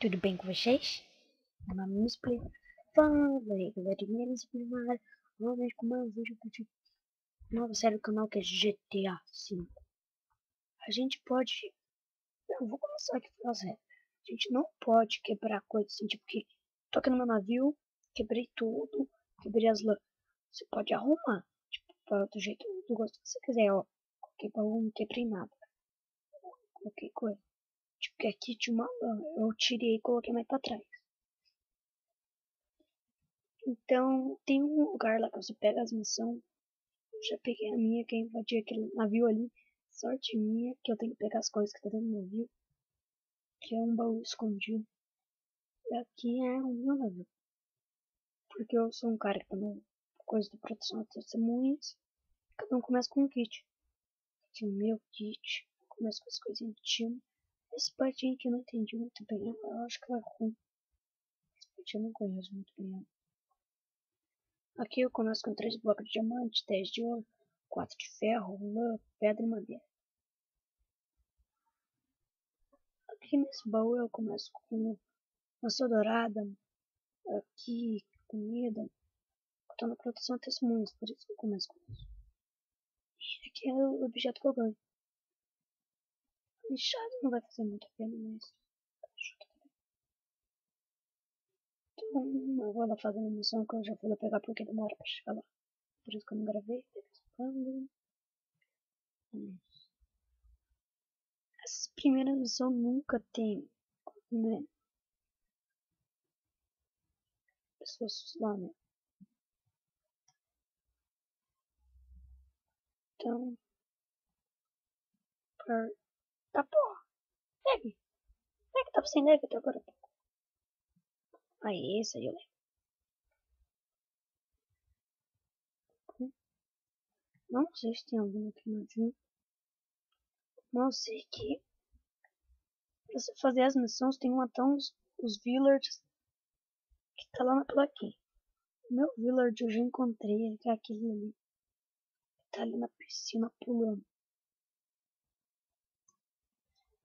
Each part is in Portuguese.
Tudo bem com vocês? Vamos explicar. Fala aí, galerinha, nesse primeiro vamos com mais um vídeo de nova série do canal que é GTA V. A gente pode... Eu vou começar aqui a falar sério. A gente não pode quebrar coisas assim, tipo que... Tô aqui no meu navio, quebrei tudo, quebrei as lâmpadas. Você pode arrumar, tipo, para outro jeito, do gosto que você quiser, ó. Coloquei baú, não quebrei nada. Coloquei coisa. Tipo, que aqui tinha uma lã, eu tirei e coloquei mais pra trás. Então, tem um lugar lá que você pega as missões. Eu já peguei a minha, que é invadir aquele navio ali. Sorte minha, que eu tenho que pegar as coisas que tá dentro do navio. Que é um baú escondido. E aqui é o meu navio. Porque eu sou um cara que tá no coisa de proteção a testemunhas. Cada um começa com um kit. Aqui o meu kit. Começa com as coisinhas de time. Esse patinho aqui eu não entendi muito bem. Eu acho que é ruim. Esse patinho eu não conheço muito bem. Aqui eu começo com 3 blocos de diamante, 10 de ouro, 4 de ferro, lã, pedra e madeira. Aqui nesse baú eu começo com maçã dourada, aqui comida, eu tô na proteção até testemunhas, por isso que eu começo com isso. E aqui é o objeto que eu ganho. Lixado não vai fazer muito a pena, mas ajuda também. Então eu vou lá fazer a missão que eu já fui lá pegar porque demora pra chegar lá. Por isso que eu não gravei. Essas primeiras missões nunca tem, né? Pessoas lá, né? Então, tá porra, pegue, pegue, tava sem neve até agora. Aí, esse aí eu lembro. Não sei se tem algum aqui no jogo. Não sei que pra você fazer as missões tem que matar os villagers que tá lá na plaquinha. O meu village eu já encontrei, que é aquele ali. Tá ali na piscina pulando.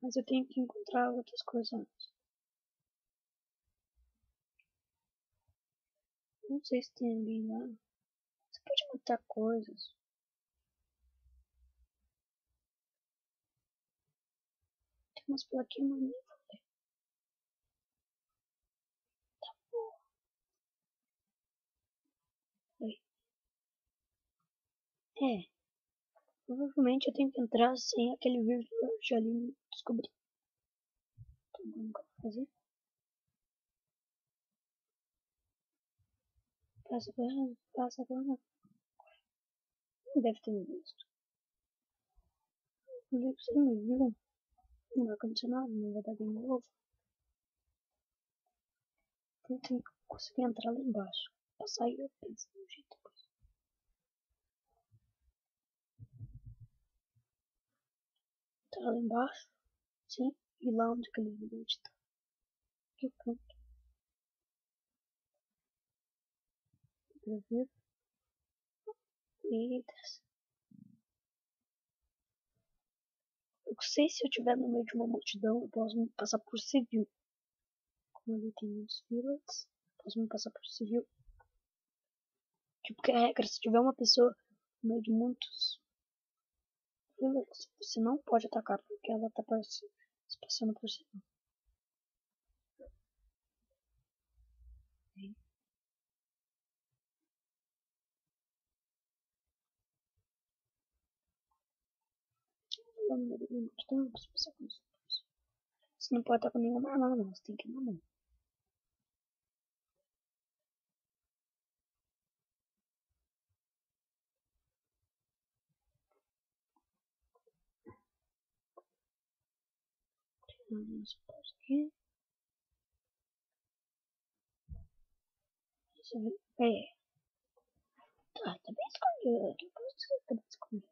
Mas eu tenho que encontrar outras coisas antes. Não sei se tem alguém lá. Você pode matar coisas. Tem umas plaquinhas maneras. É, provavelmente eu tenho que entrar sem aquele village ali descobrir. Então, como que eu vou fazer? Passa agora. Não deve ter me visto. Não deve ser me viu. Não vai acontecer nada, não vai dar de novo. Então eu tenho que conseguir entrar lá embaixo. Pra sair eu penso de um jeito depois. Entrar lá embaixo, sim, e lá onde aquele village tá. Aqui pronto. Pra ver. E desce. Eu sei se eu estiver no meio de uma multidão, eu posso me passar por civil. Como ali tem muitos villages, posso me passar por civil. Tipo, que a regra, se tiver uma pessoa no meio de muitos villages, você não pode atacar porque ela tá se passando por civil. Lá no meio de uma multidão, você passa por civil. Você não pode estar com nenhuma arma não, você tem que ir na mão. Vamos pausa aqui. Você vê. É. Tá bem escondido. Tá bem escondido.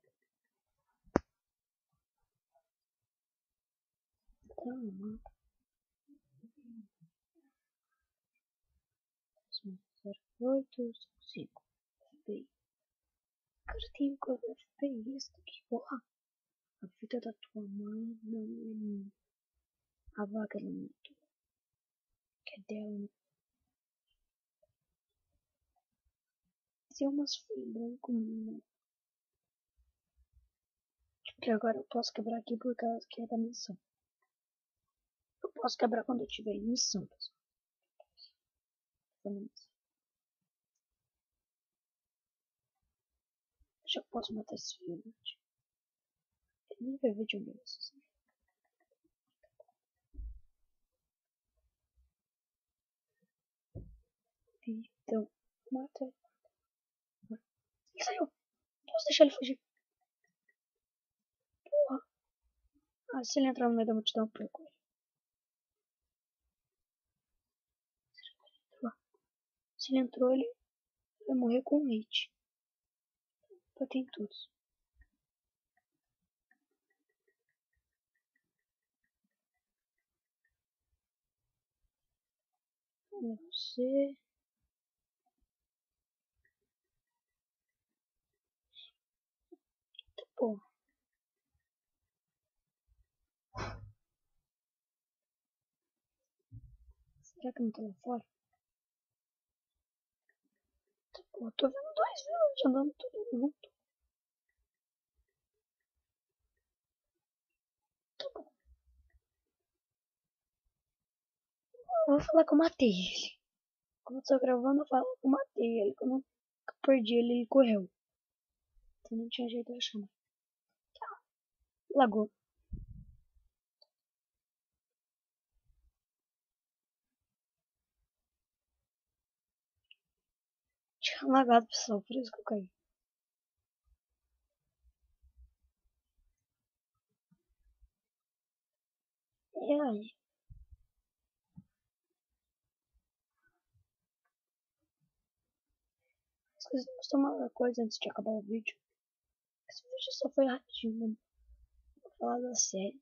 Tá, 0855 FBI. Cara, tem coisa FBI isso aqui. Porra. A vida da tua mãe não é minha. A vaga não é tua. é dela, né? Tem umas folhas brancas, né? Que agora eu posso quebrar aqui por causa que é da missão. Eu posso quebrar quando eu tiver em missão, pessoal. Já posso matar esse filho. Ele nem vai ver de onde eu sou. Então, mata ele. Ele saiu. Posso deixar ele fugir. Porra. Ah, se ele entrar no meio da multidão, eu perco ele. Se ele entrou, ele vai morrer com um hit. Bater em todos. Você. Porra. Será que não tá lá fora? Pô, tô vendo dois vilões andando tudo junto. Tá bom. Eu vou falar que eu matei ele. Quando eu tô gravando, eu falo que eu matei ele. Quando eu perdi ele, ele correu. Então não tinha jeito de achar mais. Lagou. Tinha lagado, pessoal, por isso que eu caí. E aí? Esqueci de mostrar uma coisa antes de acabar o vídeo. Esse vídeo só foi rapidinho, mano. Vou falar da série.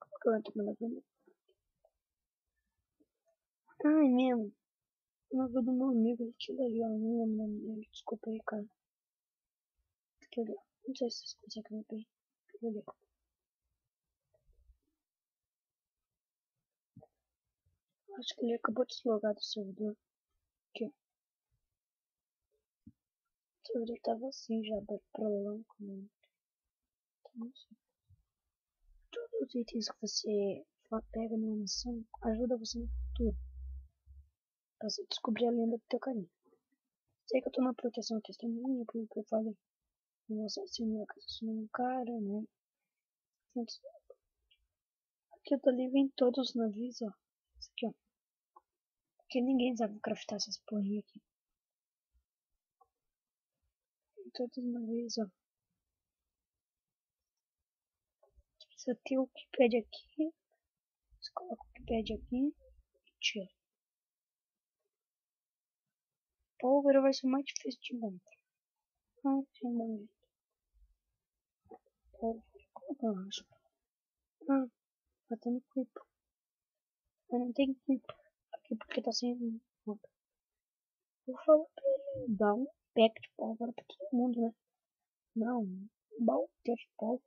Como que eu entro no meu? Ah, é mesmo. Eu vou do meu amigo, aquilo ali, ó. Não lembro o nome dele. Desculpa aí, cara. Aquele, ó. Não sei se vocês conseguem ver bem. Aquele ali. Acho que ele acabou de deslogar do servidor. Aqui, ó. O servidor tava assim já, pra longo, né? Então, não sei. Todos os itens que você pega numa missão ajuda você no futuro. Pra você descobrir a lenda do teu caminho. Sei que eu tô na proteção testemunha, porque eu falei. Um assassino assassinou um cara, né? Aqui dali vem todos os navios, ó. Isso aqui, ó. Porque ninguém sabe craftar essas porrinhas aqui. Vem todos os navios, ó. Você tem o Wikipedia aqui. Você coloca o Wikipedia aqui e tira. Pólvora vai ser mais difícil de encontrar. Ah, sem dar jeito. Pólvora, como que eu acho? Ah, batendo creeper. Mas não tem creeper aqui porque tá sem roupa. Vou falar pra ele dar um pack de pólvora pra todo mundo, né? Não, um balde de pólvora.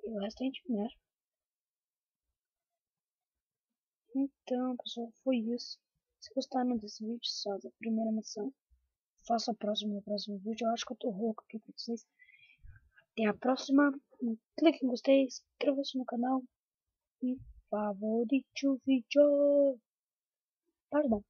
E o resto a gente mira. Então, pessoal, foi isso. Se gostaram desse vídeo, só da primeira missão, faça a próxima no próximo vídeo. Eu acho que eu tô rouco aqui pra vocês. Até a próxima. Clique em gostei, inscreva-se no canal e favorite o vídeo. Pardon.